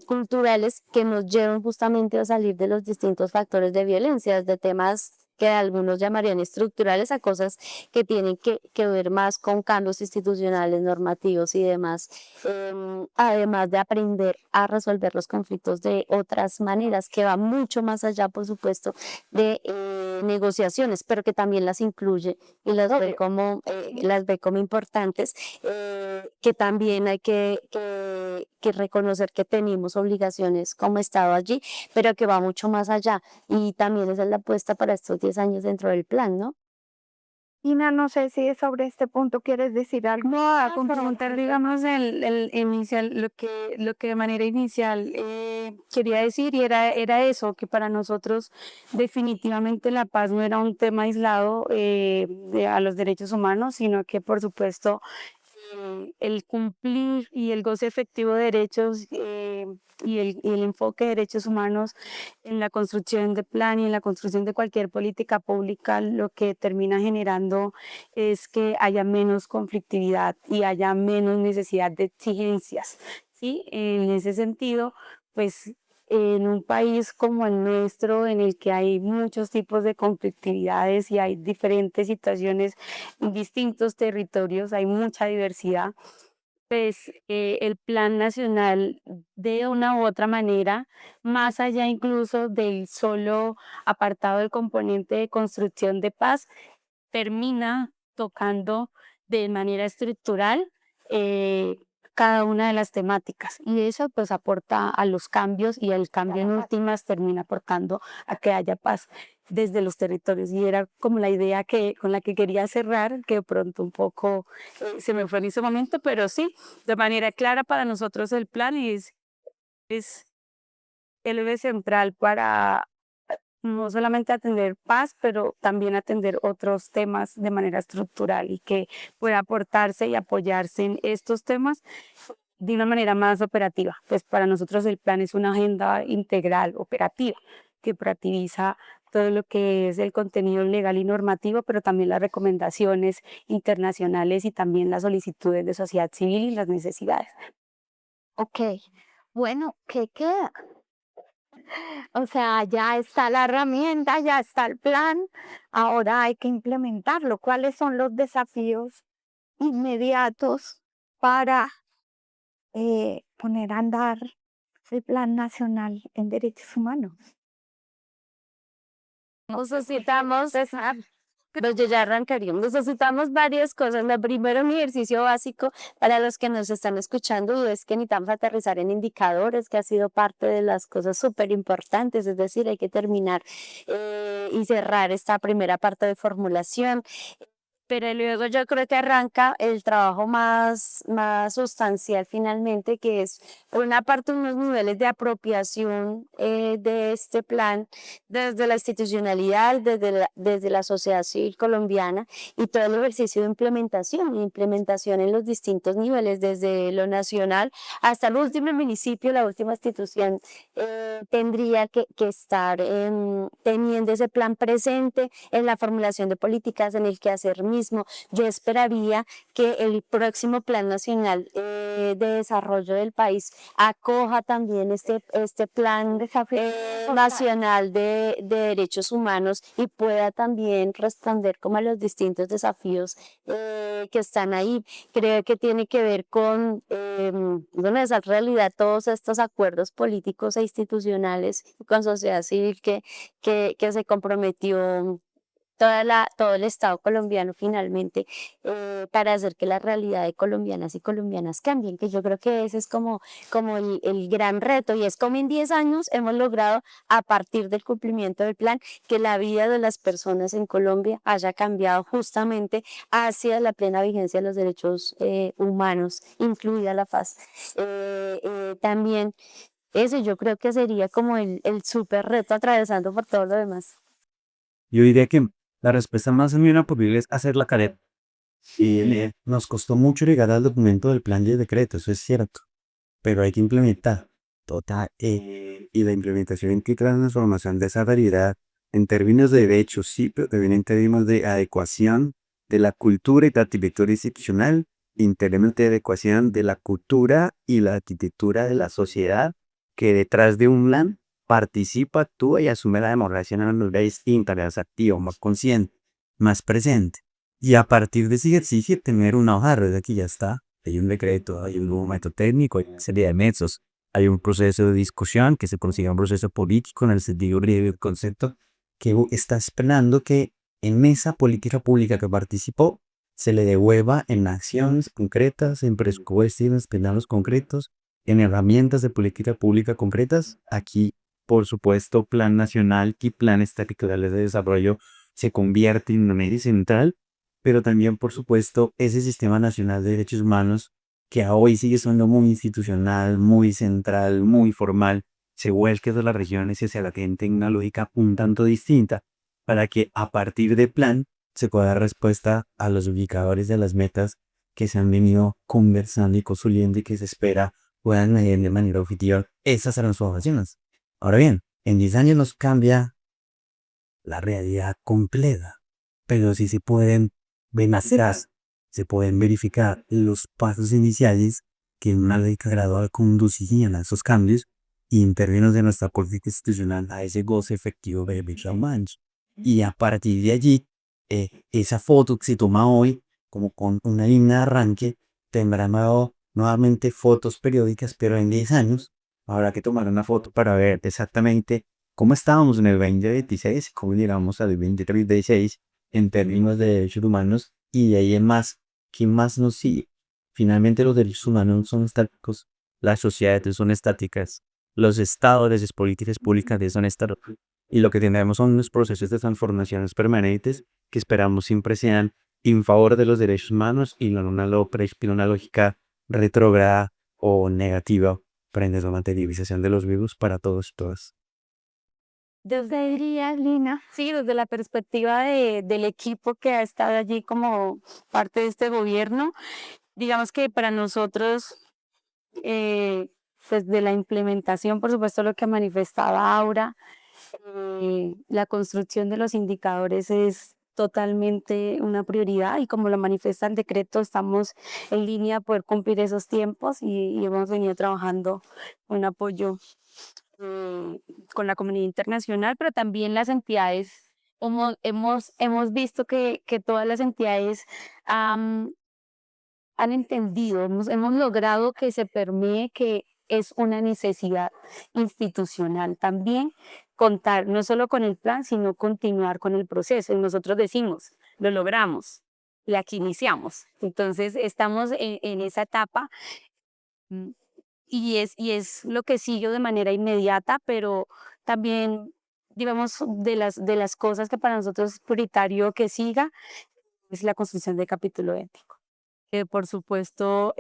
culturales, que nos lleven justamente a salir de los distintos factores de violencia, de temas que algunos llamarían estructurales, a cosas que tienen que ver más con cambios institucionales, normativos y demás, además de aprender a resolver los conflictos de otras maneras, que va mucho más allá, por supuesto, de negociaciones, pero que también las incluye y las ve como importantes, que también hay que reconocer que tenemos obligaciones como Estado allí, pero que va mucho más allá, y también esa es la apuesta para estos 10 años dentro del plan, ¿no? Ina, no sé si sobre este punto quieres decir algo. No, a más, pero complementar, digamos, el inicial, lo que de manera inicial quería decir, y era eso, que para nosotros definitivamente la paz no era un tema aislado a los derechos humanos, sino que por supuesto el cumplir y el goce efectivo de derechos y el enfoque de derechos humanos en la construcción de plan y en la construcción de cualquier política pública, lo que termina generando es que haya menos conflictividad y haya menos necesidad de exigencias, ¿sí? En ese sentido, pues en un país como el nuestro, en el que hay muchos tipos de conflictividades y hay diferentes situaciones en distintos territorios, hay mucha diversidad, pues el plan nacional de una u otra manera, más allá incluso del solo apartado del componente de construcción de paz, termina tocando de manera estructural eh, cada una de las temáticas y eso pues aporta a los cambios y el cambio en últimas termina aportando a que haya paz desde los territorios y era como la idea con la que quería cerrar, que de pronto un poco se me fue en ese momento, pero sí, de manera clara para nosotros el plan es el eje central para no solamente atender paz, pero también atender otros temas de manera estructural y que pueda aportarse y apoyarse en estos temas de una manera más operativa. Pues para nosotros el plan es una agenda integral, operativa, que operativiza todo lo que es el contenido legal y normativo, pero también las recomendaciones internacionales y también las solicitudes de sociedad civil y las necesidades. Ok, bueno, ¿qué queda? O sea, ya está la herramienta, ya está el plan, ahora hay que implementarlo. ¿Cuáles son los desafíos inmediatos para poner a andar el Plan Nacional en Derechos Humanos? Necesitamos, pues yo ya arrancaría. Necesitamos varias cosas. Lo primero, un ejercicio básico para los que nos están escuchando es que necesitamos aterrizar en indicadores, que ha sido parte de las cosas súper importantes. Es decir, hay que terminar y cerrar esta primera parte de formulación. Pero luego yo creo que arranca el trabajo más sustancial finalmente, que es por una parte unos niveles de apropiación de este plan desde la institucionalidad, desde la sociedad civil colombiana y todo el ejercicio de implementación en los distintos niveles, desde lo nacional hasta el último municipio, la última institución tendría que estar teniendo ese plan presente en la formulación de políticas, en el quehacer mismo. Yo esperaría que el próximo Plan Nacional de Desarrollo del país acoja también este Plan Nacional de Derechos Humanos y pueda también responder como a los distintos desafíos que están ahí. Creo que tiene que ver con esa realidad, todos estos acuerdos políticos e institucionales con sociedad civil que se comprometió todo el Estado colombiano finalmente para hacer que la realidad de colombianas y colombianas cambien, que yo creo que ese es como el gran reto y es como en 10 años hemos logrado a partir del cumplimiento del plan que la vida de las personas en Colombia haya cambiado justamente hacia la plena vigencia de los derechos humanos, incluida la paz. También eso yo creo que sería como el súper reto atravesando por todo lo demás. Yo diría que la respuesta más genuina posible es hacer la carrera. Y nos costó mucho llegar al documento del plan de decreto, eso es cierto, pero hay que implementar. Total, y la implementación implica la transformación de esa realidad en términos de derechos, sí, pero también en términos de adecuación de la cultura y la arquitectura institucional, en términos de adecuación de la cultura y la arquitectura de la sociedad que detrás de un plan participa, actúa y asume la democracia en una manera distinta, más activa, más consciente, más presente. Y a partir de ese ejercicio, tener una hoja de ruta que ya está. Hay un decreto, hay un nuevo método técnico, hay una serie de métodos, hay un proceso de discusión que se consiga un proceso político en el sentido breve del concepto, que está esperando que en esa política pública que participó se le devuelva en acciones concretas, en presupuestos, en planos concretos, en herramientas de política pública concretas. Aquí, por supuesto, plan nacional y planes territoriales de desarrollo se convierte en un eje central pero también, por supuesto, ese Sistema Nacional de Derechos Humanos, que a hoy sigue siendo muy institucional, muy central, muy formal, se vuelque hacia las regiones y hacia la gente en una lógica un tanto distinta, para que a partir de plan se pueda dar respuesta a los indicadores de las metas que se han venido conversando y construyendo y que se espera puedan medir de manera objetiva esas transformaciones. Ahora bien, en 10 años nos cambia la realidad completa, pero sí se pueden ver atrás, se pueden verificar los pasos iniciales que en una lógica gradual conducirían a esos cambios y en términos de nuestra política institucional a ese goce efectivo de derechos humanos. Y a partir de allí, esa foto que se toma hoy, como con una línea de arranque, tendrá nuevamente fotos periódicas, pero en 10 años habrá que tomar una foto para ver exactamente cómo estábamos en el 2026, cómo llegamos al 2036 en términos de derechos humanos y de ahí en más, ¿qué más nos sigue? Finalmente los derechos humanos no son estáticos, las sociedades son estáticas, los estados, las políticas públicas son estáticos y lo que tenemos son unos procesos de transformaciones permanentes que esperamos siempre sean en favor de los derechos humanos y no en una lógica retrógrada o negativa para la materialización de los vivos para todos y todas. Desde diría, Lina, Sí, desde la perspectiva del equipo que ha estado allí como parte de este gobierno, digamos que para nosotros, pues de la implementación, por supuesto, lo que manifestaba Aura, la construcción de los indicadores es totalmente una prioridad y como lo manifiesta el decreto, estamos en línea a poder cumplir esos tiempos y hemos venido trabajando con apoyo eh, con la comunidad internacional, pero también las entidades. Hemos visto que todas las entidades han entendido, hemos logrado que se permee que es una necesidad institucional también contar no solo con el plan, sino continuar con el proceso. Y nosotros decimos, lo logramos, y aquí iniciamos. Entonces, estamos en esa etapa mm, y es lo que sigue de manera inmediata, pero también, digamos, de las cosas que para nosotros es prioritario que siga, es la construcción del capítulo ético. Que por supuesto,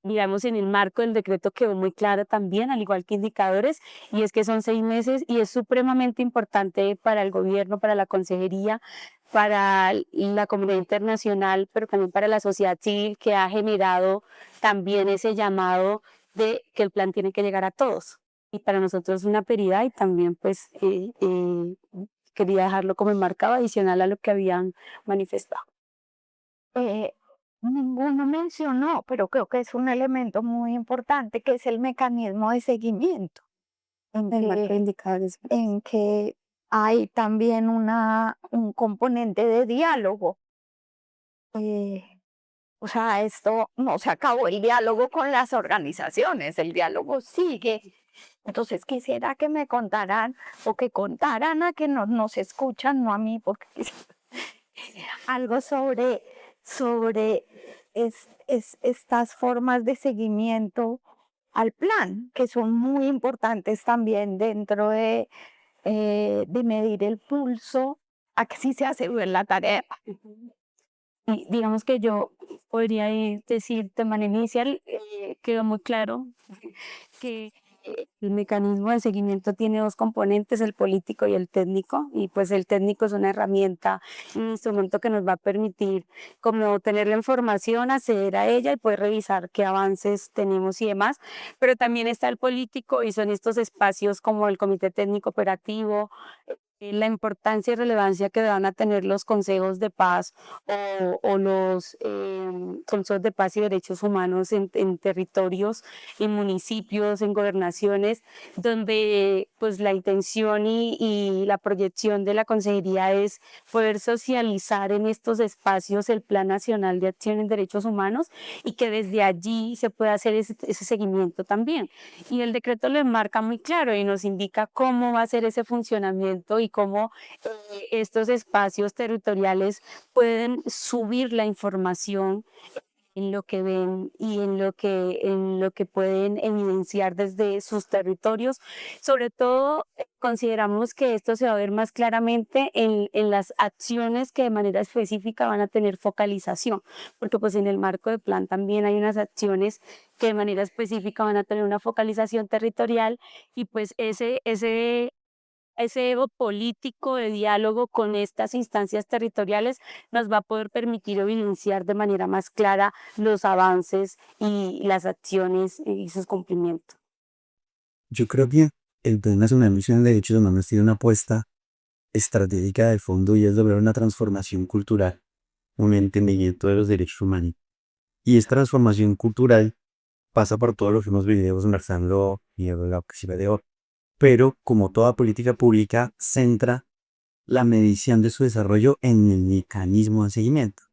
digamos, en el marco del decreto quedó muy claro también, al igual que indicadores, y es que son 6 meses y es supremamente importante para el gobierno, para la consejería, para la comunidad internacional, pero también para la sociedad civil que ha generado también ese llamado de que el plan tiene que llegar a todos. Y para nosotros es una prioridad y también pues quería dejarlo como enmarcado adicional a lo que habían manifestado. eh, ninguno mencionó, pero creo que es un elemento muy importante, que es el mecanismo de seguimiento, en El marco de que, indicadores. en que hay también un componente de diálogo. Eh, o sea, esto no se acabó el diálogo con las organizaciones, el diálogo sigue. Entonces quisiera que me contaran o que contaran a que nos escuchan, no a mí, porque algo sobre estas formas de seguimiento al plan, que son muy importantes también dentro de medir el pulso a que sí se hace bien la tarea. Y digamos que yo podría decir de manera inicial, quedó muy claro que el mecanismo de seguimiento tiene dos componentes, el político y el técnico, y pues el técnico es una herramienta, un instrumento que nos va a permitir como tener la información, acceder a ella y poder revisar qué avances tenemos y demás, pero también está el político y son estos espacios como el Comité Técnico Operativo, la importancia y relevancia que van a tener los consejos de paz o los consejos de paz y derechos humanos en territorios, en municipios, en gobernaciones, donde pues la intención y la proyección de la consejería es poder socializar en estos espacios el Plan Nacional de Acción en Derechos Humanos y que desde allí se pueda hacer ese seguimiento también. Y el decreto lo enmarca muy claro y nos indica cómo va a ser ese funcionamiento y cómo estos espacios territoriales pueden subir la información en lo que ven y en lo que pueden evidenciar desde sus territorios. Sobre todo, consideramos que esto se va a ver más claramente en las acciones que de manera específica van a tener focalización, porque pues en el marco de plan también hay unas acciones que de manera específica van a tener una focalización territorial y pues ese ego político de diálogo con estas instancias territoriales nos va a poder permitir evidenciar de manera más clara los avances y las acciones y sus cumplimientos. Yo creo que el Plan Nacional de Misión de Derechos Humanos tiene una apuesta estratégica de fondo y es lograr una transformación cultural, un entendimiento de los derechos humanos. Y esta transformación cultural pasa por todo lo que hemos venido conversando y en la ocasión de hoy. Pero, como toda política pública, centra la medición de su desarrollo en el mecanismo de seguimiento.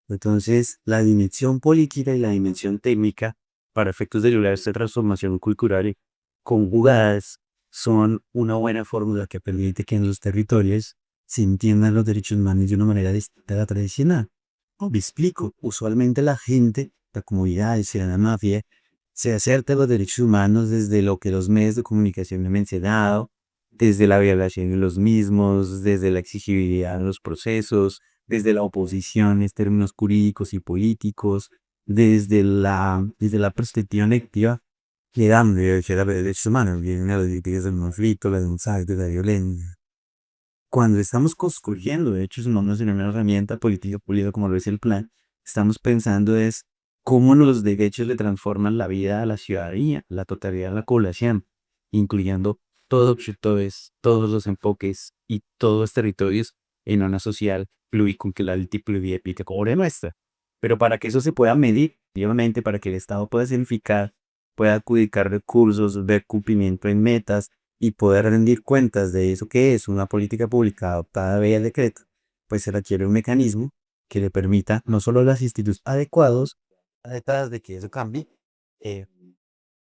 Entonces, la dimensión política y la dimensión técnica, para efectos de lograr esta transformación cultural conjugadas, son una buena fórmula que permite que en los territorios se entiendan los derechos humanos de una manera distinta a la tradicional. Me explico, usualmente la gente, la comunidad, la mafia, se acerca a los derechos humanos desde lo que los medios de comunicación han mencionado, desde la violación de los mismos, desde la exigibilidad en los procesos, desde la oposición en términos jurídicos y políticos, desde la perspectiva negativa, le dan de los derechos humanos, vienen a los derechos del conflicto, la denuncia de la violencia. Cuando estamos construyendo derechos humanos en una herramienta política pública como lo es el plan, estamos pensando es cómo los derechos le transforman la vida a la ciudadanía, la totalidad de la población, incluyendo todos los sectores, todos los enfoques y todos los territorios en una social pluricultural y pluriétnica como la nuestra. Pero para que eso se pueda medir, y obviamente para que el Estado pueda significar, pueda adjudicar recursos, ver cumplimiento en metas y poder rendir cuentas de eso que es una política pública adoptada vía decreto, pues se requiere un mecanismo que le permita no solo las instituciones adecuados, detrás de que eso cambie, eh,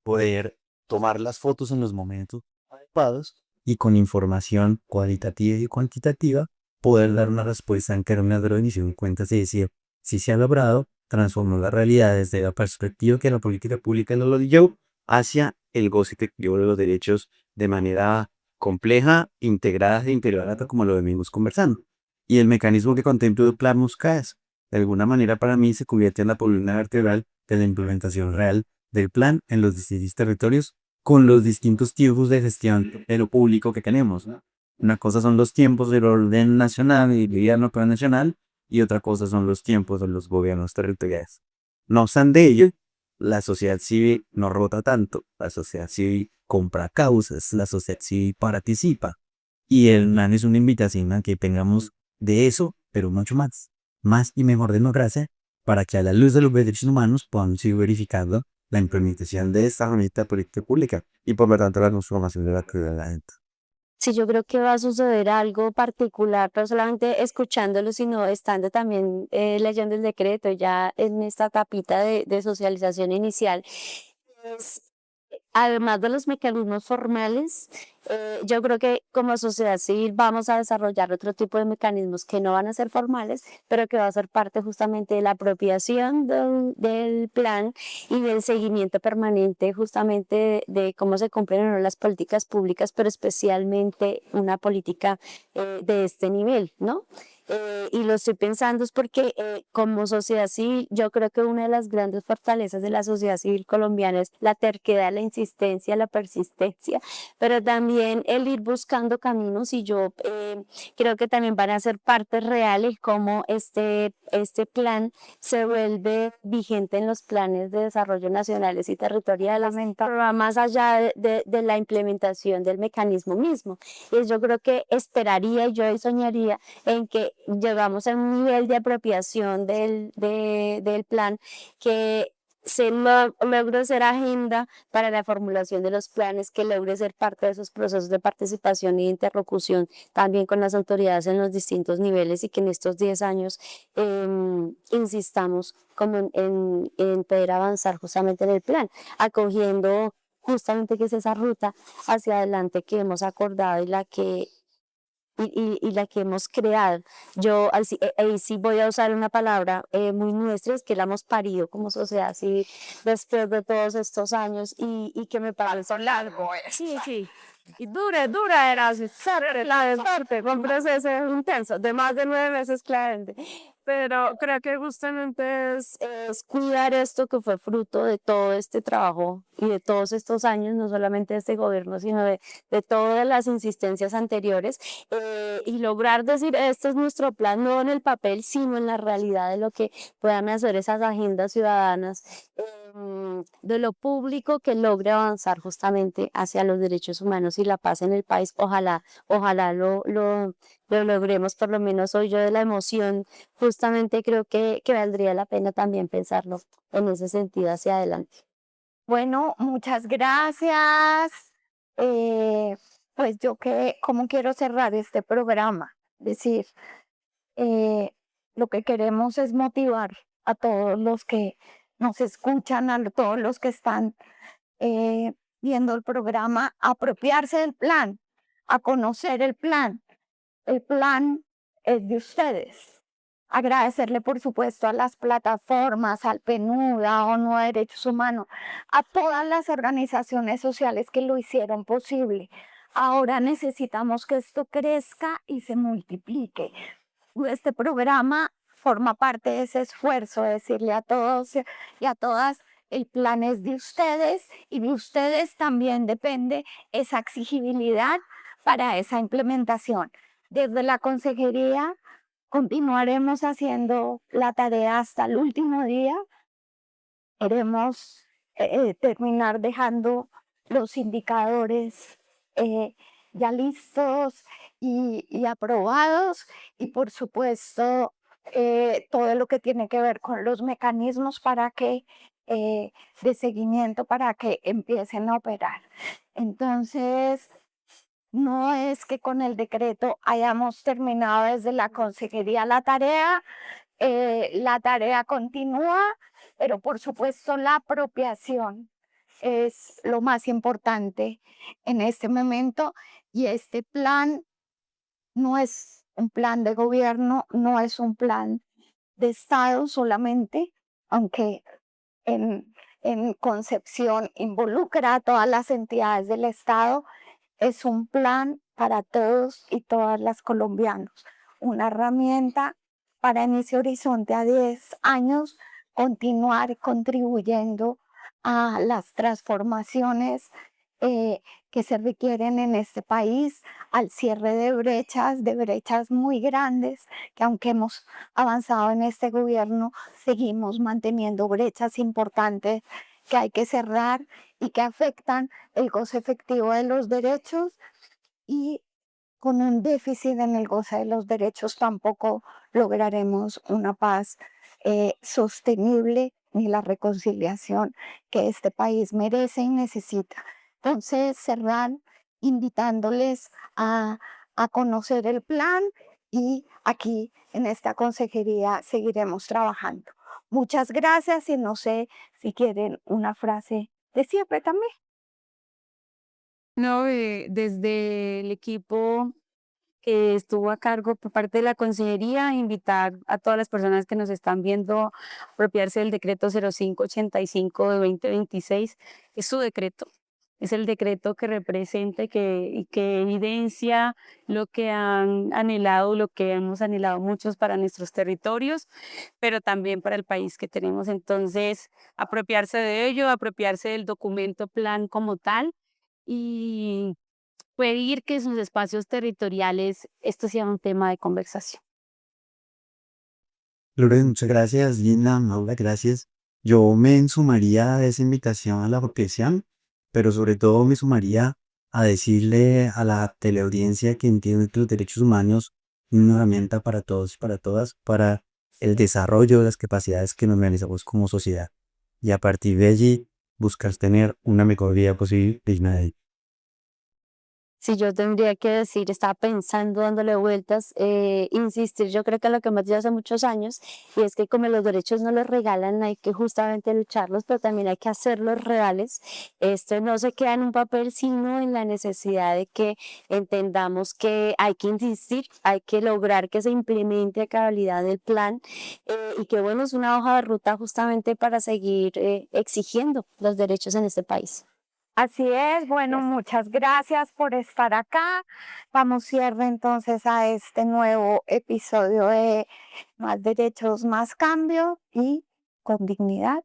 poder tomar las fotos en los momentos adecuados y con información cualitativa y cuantitativa poder dar una respuesta en términos de rendición de cuentas y decir si se ha logrado transformar la realidad desde la perspectiva que la política pública no lo dio hacia el goce efectivo de los derechos de manera compleja, integrada e integrada como lo venimos conversando. Y el mecanismo que contempla el plan Muscaes, de alguna manera para mí se convierte en la columna vertebral de la implementación real del plan en los distintos territorios con los distintos tiempos de gestión de lo público que tenemos, ¿no? Una cosa son los tiempos del orden nacional y del gobierno nacional y otra cosa son los tiempos de los gobiernos territoriales. No obstante ello, la sociedad civil no rota tanto, la sociedad civil compra causas, la sociedad civil participa y el plan es una invitación a que tengamos de eso, pero mucho más y mejor democracia para que a la luz de los derechos humanos podamos ir verificando la implementación de esta herramienta política pública y por lo tanto la transformación de la ciudadanía. Sí, yo creo que va a suceder algo particular, no solamente escuchándolo, sino estando también leyendo el decreto ya en esta etapita de socialización inicial. Es, además de los mecanismos formales, yo creo que como sociedad civil vamos a desarrollar otro tipo de mecanismos que no van a ser formales, pero que va a ser parte justamente de la apropiación del plan y del seguimiento permanente justamente de cómo se cumplen o no las políticas públicas, pero especialmente una política de este nivel, ¿no? Y lo estoy pensando es porque como sociedad civil, yo creo que una de las grandes fortalezas de la sociedad civil colombiana es la terquedad, la insistencia, la persistencia, pero también el ir buscando caminos y yo creo que también van a ser partes reales como este plan se vuelve vigente en los planes de desarrollo nacionales y territoriales, pero va más allá de la implementación del mecanismo mismo. Y yo creo que esperaría, yo soñaría en que llegamos a un nivel de apropiación del plan que se logre ser agenda para la formulación de los planes, que logre ser parte de esos procesos de participación y de interlocución también con las autoridades en los distintos niveles y que en estos 10 años insistamos como en poder avanzar justamente en el plan, acogiendo justamente que es esa ruta hacia adelante que hemos acordado y la que y la que hemos creado. Yo ahí sí voy a usar una palabra muy nuestra, es que la hemos parido como sociedad, así después de todos estos años y que me parece largo. Sí, sí. Y dura era así, fuerte, con proceso intenso, de más de 9 meses, claramente. Pero creo que justamente es cuidar esto que fue fruto de todo este trabajo y de todos estos años, no solamente de este gobierno, sino de todas las insistencias anteriores, y lograr decir, este es nuestro plan, no en el papel, sino en la realidad de lo que puedan hacer esas agendas ciudadanas, de lo público que logre avanzar justamente hacia los derechos humanos y la paz en el país. Ojalá lo logremos, por lo menos hoy yo de la emoción, justamente creo que valdría la pena también pensarlo en ese sentido hacia adelante. Bueno, muchas gracias. Pues yo cómo quiero cerrar este programa, decir, lo que queremos es motivar a todos los que nos escuchan, a todos los que están viendo el programa, a apropiarse del plan, a conocer el plan. El plan es de ustedes. Agradecerle, por supuesto, a las plataformas, al PNUD, a ONU de Derechos Humanos, a todas las organizaciones sociales que lo hicieron posible. Ahora necesitamos que esto crezca y se multiplique. Este programa forma parte de ese esfuerzo, de decirle a todos y a todas, el plan es de ustedes y de ustedes también depende esa exigibilidad para esa implementación. Desde la consejería continuaremos haciendo la tarea hasta el último día. Queremos terminar dejando los indicadores ya listos y aprobados y por supuesto todo lo que tiene que ver con los mecanismos para que de seguimiento para que empiecen a operar. Entonces, no es que con el decreto hayamos terminado desde la consejería la tarea continúa, pero por supuesto la apropiación es lo más importante en este momento y este plan no es un plan de gobierno, no es un plan de Estado solamente, aunque en concepción involucra a todas las entidades del Estado, es un plan para todos y todas las colombianos, una herramienta para en ese horizonte a 10 años continuar contribuyendo a las transformaciones que se requieren en este país, al cierre de brechas muy grandes, que aunque hemos avanzado en este gobierno, seguimos manteniendo brechas importantes que hay que cerrar y que afectan el goce efectivo de los derechos y con un déficit en el goce de los derechos tampoco lograremos una paz sostenible ni la reconciliación que este país merece y necesita. Entonces, cerrar invitándoles a conocer el plan y aquí en esta consejería seguiremos trabajando. Muchas gracias y no sé si quieren una frase de cierre también. No, desde el equipo que estuvo a cargo por parte de la consejería, invitar a todas las personas que nos están viendo a apropiarse del decreto 0585 de 2026. Es su decreto, es el decreto que representa y que evidencia lo que han anhelado, lo que hemos anhelado muchos para nuestros territorios, pero también para el país que tenemos. Entonces, apropiarse de ello, apropiarse del documento plan como tal y pedir que en sus espacios territoriales esto sea un tema de conversación. Lourdes, muchas gracias. Gina, Maura, gracias. Yo me sumaría a esa invitación a la apropiación, pero sobre todo me sumaría a decirle a la teleaudiencia que entiende que los derechos humanos son una herramienta para todos y para todas, para el desarrollo de las capacidades que nos realizamos como sociedad. Y a partir de allí, buscar tener una mejor vida posible digna de ello. Si yo tendría que decir, estaba pensando, dándole vueltas, insistir, yo creo que lo que hemos dicho hace muchos años, y es que como los derechos no los regalan, hay que justamente lucharlos, pero también hay que hacerlos reales. Esto no se queda en un papel, sino en la necesidad de que entendamos que hay que insistir, hay que lograr que se implemente a cabalidad el plan, y que bueno, es una hoja de ruta justamente para seguir exigiendo los derechos en este país. Así es, bueno, muchas gracias por estar acá. Vamos cierre entonces a este nuevo episodio de Más Derechos, Más Cambio y con dignidad.